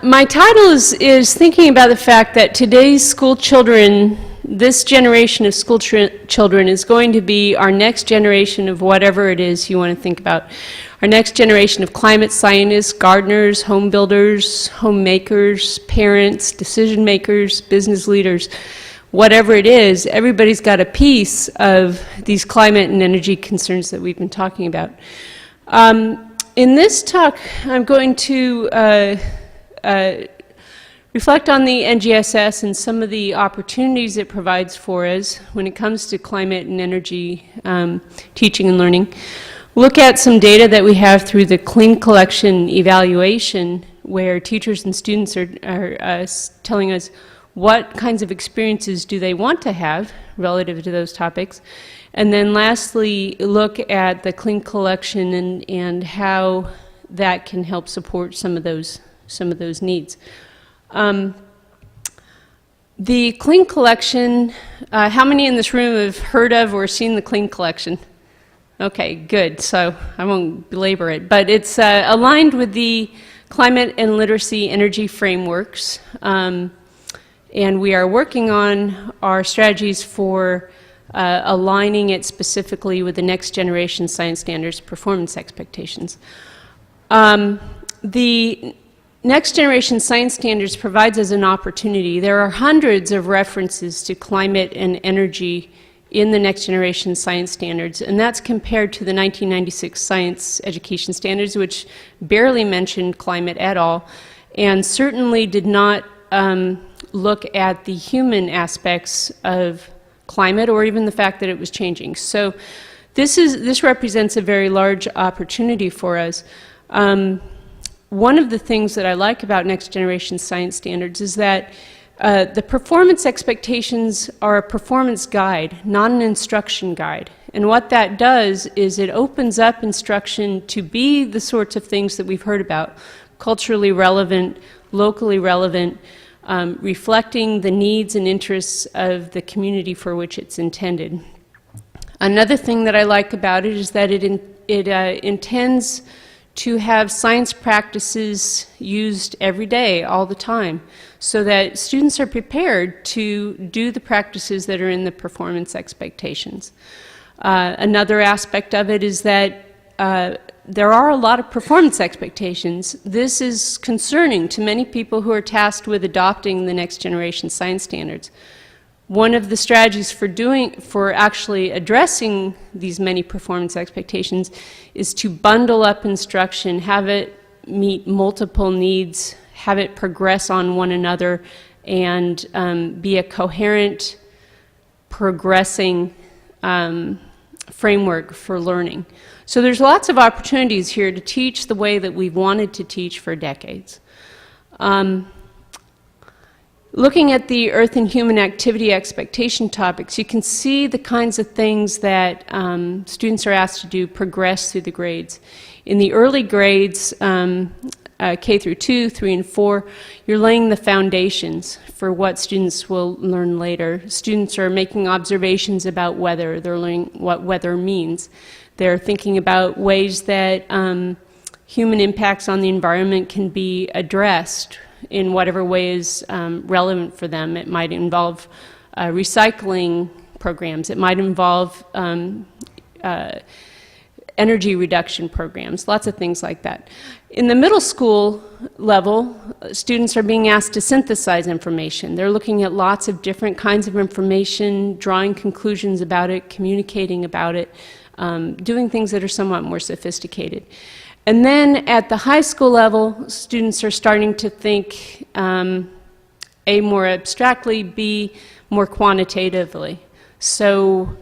My title is thinking about the fact that today's school children, this generation of school children is going to be our next generation of whatever it is you want to think about. Our next generation of climate scientists, gardeners, home builders, homemakers, parents, decision makers, business leaders, whatever it is, everybody's got a piece of these climate and energy concerns that we've been talking about. In this talk, I'm going to reflect on the NGSS and some of the opportunities it provides for us when it comes to climate and energy teaching and learning. Look at some data that we have through the Clean Collection evaluation, where teachers and students are telling us what kinds of experiences do they want to have relative to those topics. And then lastly, look at the Clean Collection and how that can help support some of those needs. The Clean Collection, how many in this room have heard of or seen the Clean Collection? Okay, good, so I won't belabor it, but it's aligned with the climate and literacy energy frameworks, and we are working on our strategies for aligning it specifically with the next generation science standards performance expectations. The Next Generation Science Standards provides us an opportunity. There are hundreds of references to climate and energy in the Next Generation Science Standards, and that's compared to the 1996 Science Education Standards, which barely mentioned climate at all, and certainly did not look at the human aspects of climate or even the fact that it was changing. So this represents a very large opportunity for us. One of the things that I like about Next Generation Science Standards is that the performance expectations are a performance guide, not an instruction guide. And what that does is it opens up instruction to be the sorts of things that we've heard about: culturally relevant, locally relevant, reflecting the needs and interests of the community for which it's intended. Another thing that I like about it is that it intends to have science practices used every day, all the time, so that students are prepared to do the practices that are in the performance expectations. Another aspect of it is that there are a lot of performance expectations. This is concerning to many people who are tasked with adopting the Next Generation Science Standards. One of the strategies for actually addressing these many performance expectations is to bundle up instruction, have it meet multiple needs, have it progress on one another, and be a coherent, progressing framework for learning. So there's lots of opportunities here to teach the way that we've wanted to teach for decades. Looking at the Earth and human activity expectation topics, you can see the kinds of things that students are asked to do progress through the grades. In the early grades, K through 2, 3, and 4, you're laying the foundations for what students will learn later. Students are making observations about weather. They're learning what weather means. They're thinking about ways that human impacts on the environment can be addressed in whatever way is relevant for them. It might involve recycling programs. It might involve energy reduction programs, lots of things like that. In the middle school level, students are being asked to synthesize information. They're looking at lots of different kinds of information, drawing conclusions about it, communicating about it, doing things that are somewhat more sophisticated. And then at the high school level, students are starting to think A, more abstractly, B, more quantitatively. So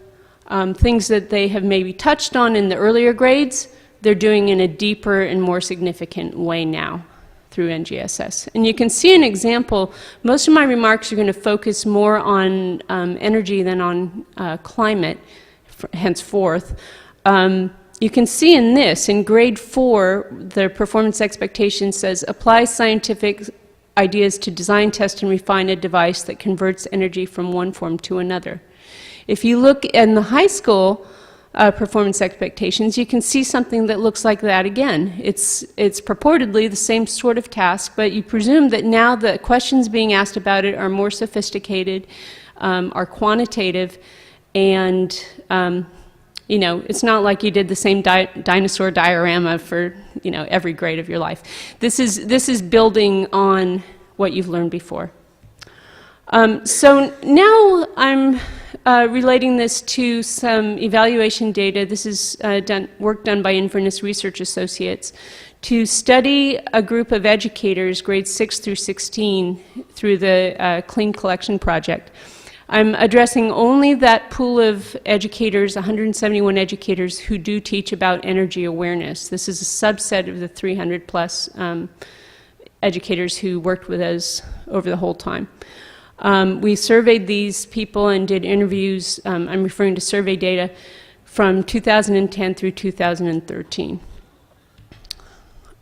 things that they have maybe touched on in the earlier grades, they're doing in a deeper and more significant way now through NGSS. And you can see an example. Most of my remarks are going to focus more on energy than on climate, henceforth. You can see in this, in grade 4, the performance expectation says, apply scientific ideas to design, test, and refine a device that converts energy from one form to another. If you look in the high school performance expectations, you can see something that looks like that again. It's purportedly the same sort of task, but you presume that now the questions being asked about it are more sophisticated, are quantitative, and you know, it's not like you did the same dinosaur diorama for, you know, every grade of your life. This is building on what you've learned before. So now I'm relating this to some evaluation data. This is work done by Inverness Research Associates to study a group of educators, grades 6 through 16, through the Clean Collection Project. I'm addressing only that pool of educators, 171 educators, who do teach about energy awareness. This is a subset of the 300 plus educators who worked with us over the whole time. We surveyed these people and did interviews. I'm referring to survey data from 2010 through 2013.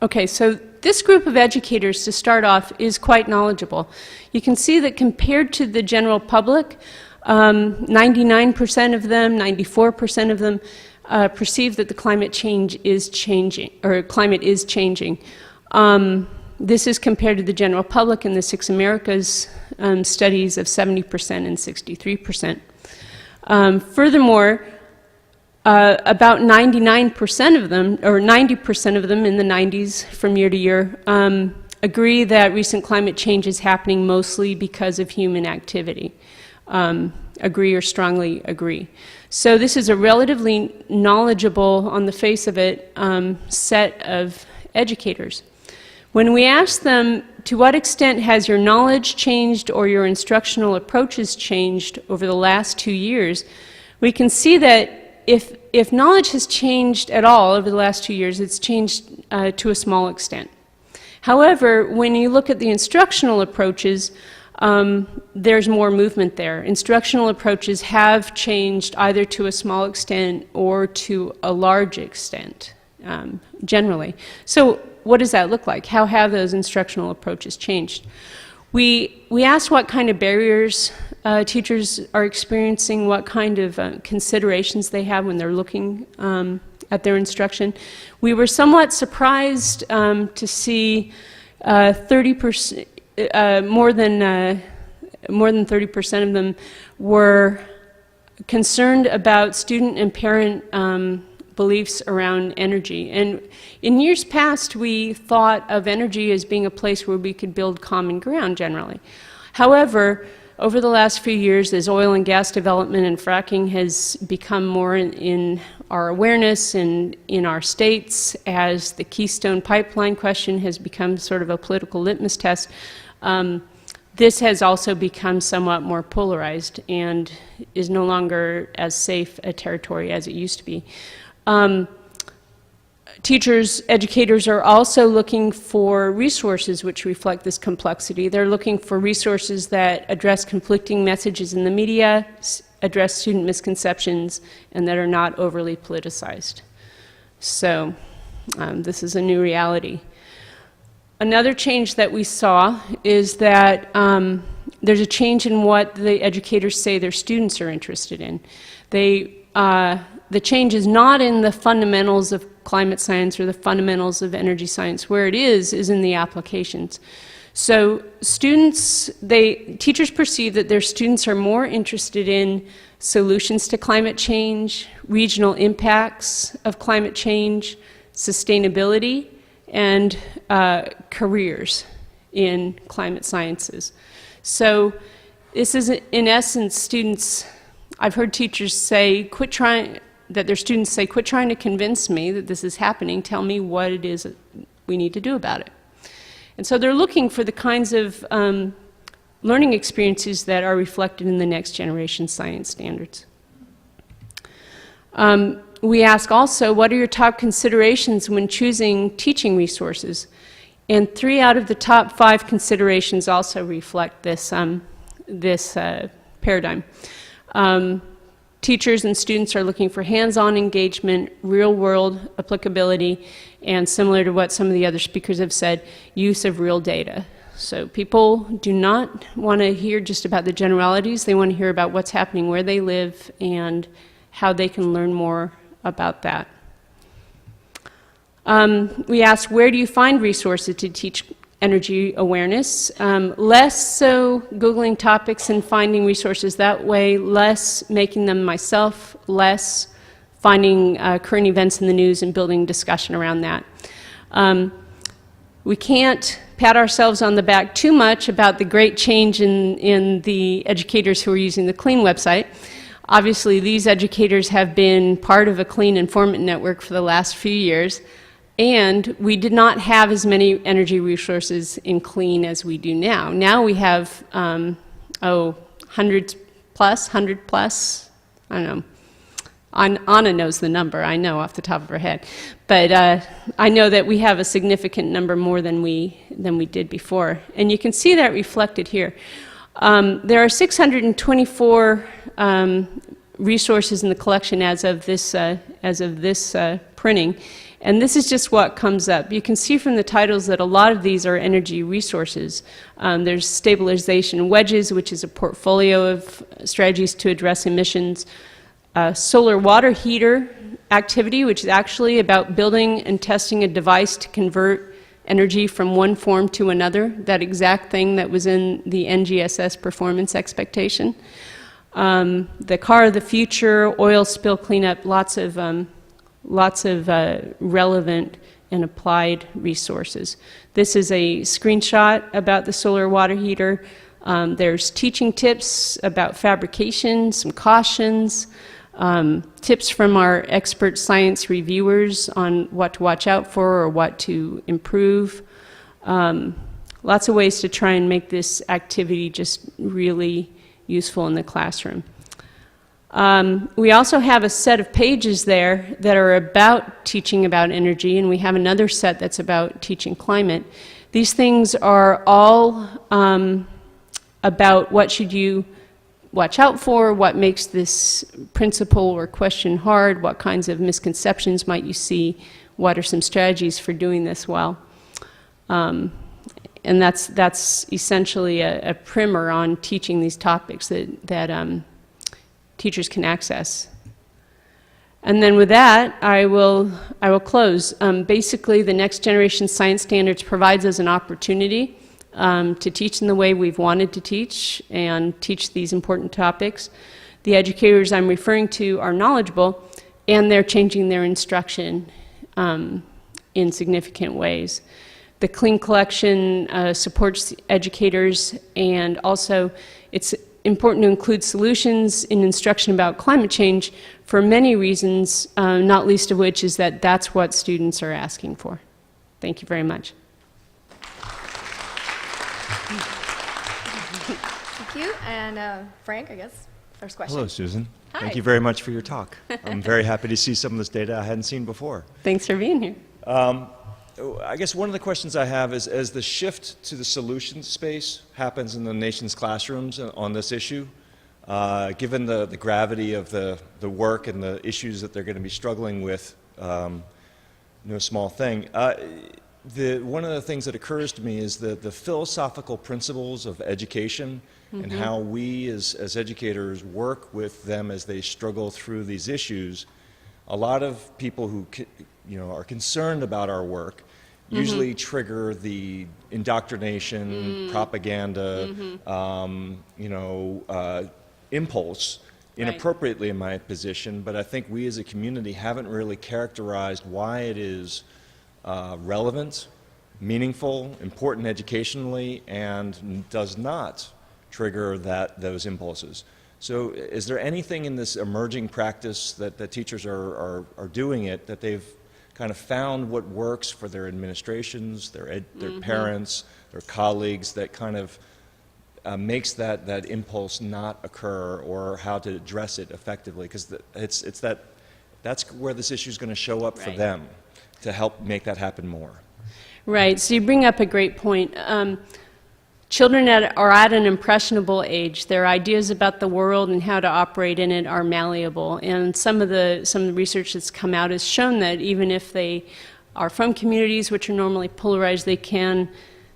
Okay, so this group of educators, to start off, is quite knowledgeable. You can see that compared to the general public, 99% of them, 94% of them perceive that the climate change is changing, or climate is changing. This is compared to the general public in the 6 Americas studies of 70% and 63%. Furthermore, about 99% of them, or 90% of them in the 90s from year to year, agree that recent climate change is happening mostly because of human activity. Agree or strongly agree. So this is a relatively knowledgeable, on the face of it, set of educators. When we ask them, to what extent has your knowledge changed or your instructional approaches changed over the last 2 years, we can see that if knowledge has changed at all over the last 2 years, it's changed to a small extent. However, when you look at the instructional approaches, there's more movement there. Instructional approaches have changed either to a small extent or to a large extent, generally. So what does that look like? How have those instructional approaches changed? We asked what kind of barriers teachers are experiencing, what kind of considerations they have when they're looking at their instruction. We were somewhat surprised to see 30%, more than 30% of them were concerned about student and parent beliefs around energy. And in years past, we thought of energy as being a place where we could build common ground generally. However, over the last few years, as oil and gas development and fracking has become more in our awareness and in our states, as the Keystone Pipeline question has become sort of a political litmus test, this has also become somewhat more polarized and is no longer as safe a territory as it used to be. Teachers, educators are also looking for resources which reflect this complexity. They're looking for resources that address conflicting messages in the media, address student misconceptions, and that are not overly politicized. So this is a new reality. Another change that we saw is that there's a change in what the educators say their students are interested in. The change is not in the fundamentals of climate science or the fundamentals of energy science. Where it is in the applications. So teachers perceive that their students are more interested in solutions to climate change, regional impacts of climate change, sustainability, and careers in climate sciences. So this is, in essence, students, I've heard teachers say, that their students say, quit trying to convince me that this is happening, tell me what it is that we need to do about it. And so they're looking for the kinds of learning experiences that are reflected in the next generation science standards. We ask also, what are your top considerations when choosing teaching resources? And 3 out of the top 5 considerations also reflect this, paradigm. Teachers and students are looking for hands-on engagement, real-world applicability, and similar to what some of the other speakers have said, use of real data. So people do not want to hear just about the generalities. They want to hear about what's happening where they live and how they can learn more about that. We asked, where do you find resources to teach energy awareness? Less so Googling topics and finding resources that way, less making them myself, less finding current events in the news and building discussion around that. We can't pat ourselves on the back too much about the great change in the educators who are using the CLEAN website. Obviously, these educators have been part of a CLEAN informant network for the last few years, and we did not have as many energy resources in CLEAN as we do now. Now we have, 100 plus, I don't know. Anna knows the number, I know off the top of her head. But I know that we have a significant number more than we did before. And you can see that reflected here. There are 624 resources in the collection as of this printing. And this is just what comes up. You can see from the titles that a lot of these are energy resources. There's stabilization wedges, which is a portfolio of strategies to address emissions. Solar water heater activity, which is actually about building and testing a device to convert energy from one form to another, that exact thing that was in the NGSS performance expectation. The car of the future, oil spill cleanup, lots of relevant and applied resources. This is a screenshot about the solar water heater. There's teaching tips about fabrication, some cautions, tips from our expert science reviewers on what to watch out for or what to improve. Lots of ways to try and make this activity just really useful in the classroom. We also have a set of pages there that are about teaching about energy, and we have another set that's about teaching climate. These things are all about what should you watch out for, what makes this principle or question hard, what kinds of misconceptions might you see, what are some strategies for doing this well. And that's essentially a primer on teaching these topics that teachers can access. And then with that, I will close. Basically, the Next Generation Science Standards provides us an opportunity to teach in the way we've wanted to teach and teach these important topics. The educators I'm referring to are knowledgeable, and they're changing their instruction in significant ways. The CLEAN collection supports educators, and also it's important to include solutions in instruction about climate change for many reasons, not least of which is that that's what students are asking for. Thank you very much. Thank you. And Frank, I guess, first question. Hello, Susan. Hi. Thank you very much for your talk. I'm very happy to see some of this data I hadn't seen before. Thanks for being here. I guess one of the questions I have is, as the shift to the solutions space happens in the nation's classrooms on this issue, given the gravity of the work and the issues that they're going to be struggling with, no small thing, one of the things that occurs to me is the philosophical principles of education and how we as educators work with them as they struggle through these issues. A lot of people who are concerned about our work usually trigger the indoctrination, propaganda, impulse inappropriately in my position, but I think we as a community haven't really characterized why it is relevant, meaningful, important educationally, and does not trigger those impulses. So is there anything in this emerging practice that teachers are doing it, that they've kind of found what works for their administrations, their parents, their colleagues, that kind of makes that impulse not occur, or how to address it effectively? Because that's where this issue is going to show up for them, to help make that happen more. Right, so you bring up a great point. Children are at an impressionable age. Their ideas about the world and how to operate in it are malleable. And some of the research that's come out has shown that even if they are from communities which are normally polarized, they can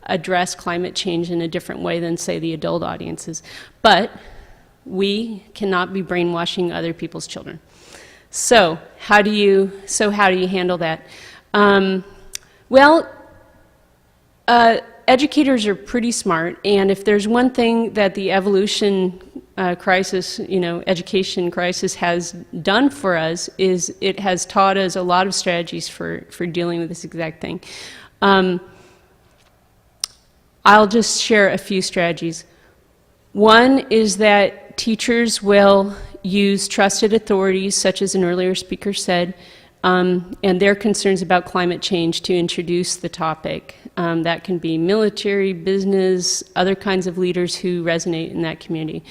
address climate change in a different way than, say, the adult audiences. But we cannot be brainwashing other people's children. So how do you handle that? Well, educators are pretty smart, and if there's one thing that the evolution crisis, education crisis has done for us, is it has taught us a lot of strategies for dealing with this exact thing. I'll just share a few strategies. One is that teachers will use trusted authorities, such as an earlier speaker said, and their concerns about climate change to introduce the topic. That can be military, business, other kinds of leaders who resonate in that community.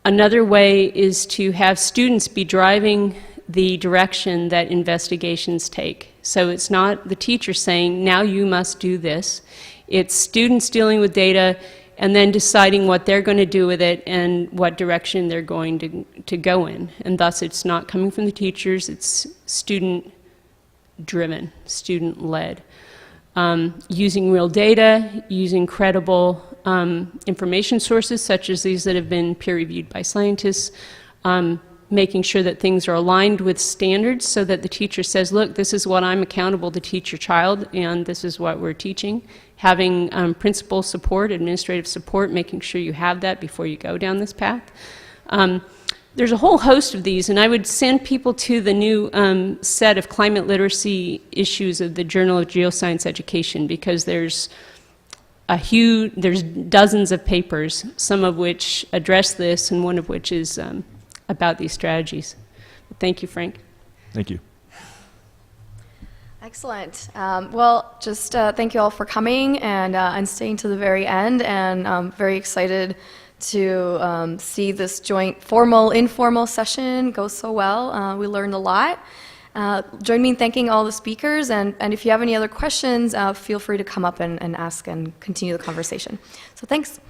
Another way is to have students be driving the direction that investigations take. So it's not the teacher saying, now you must do this. It's students dealing with data and then deciding what they're going to do with it and what direction they're going to go in. And thus it's not coming from the teachers, it's student-driven, student-led. Using real data, using credible information sources such as these that have been peer-reviewed by scientists, making sure that things are aligned with standards so that the teacher says, look, this is what I'm accountable to teach your child, and this is what we're teaching. Having principal support, administrative support, making sure you have that before you go down this path. There's a whole host of these, and I would send people to the new set of climate literacy issues of the Journal of Geoscience Education, because there's dozens of papers, some of which address this, and one of which is about these strategies. Thank you, Frank. Thank you. Excellent. Well, just thank you all for coming and staying to the very end, and I'm very excited to see this joint formal, informal session go so well. We learned a lot. Join me in thanking all the speakers, and if you have any other questions, feel free to come up and ask and continue the conversation. So thanks.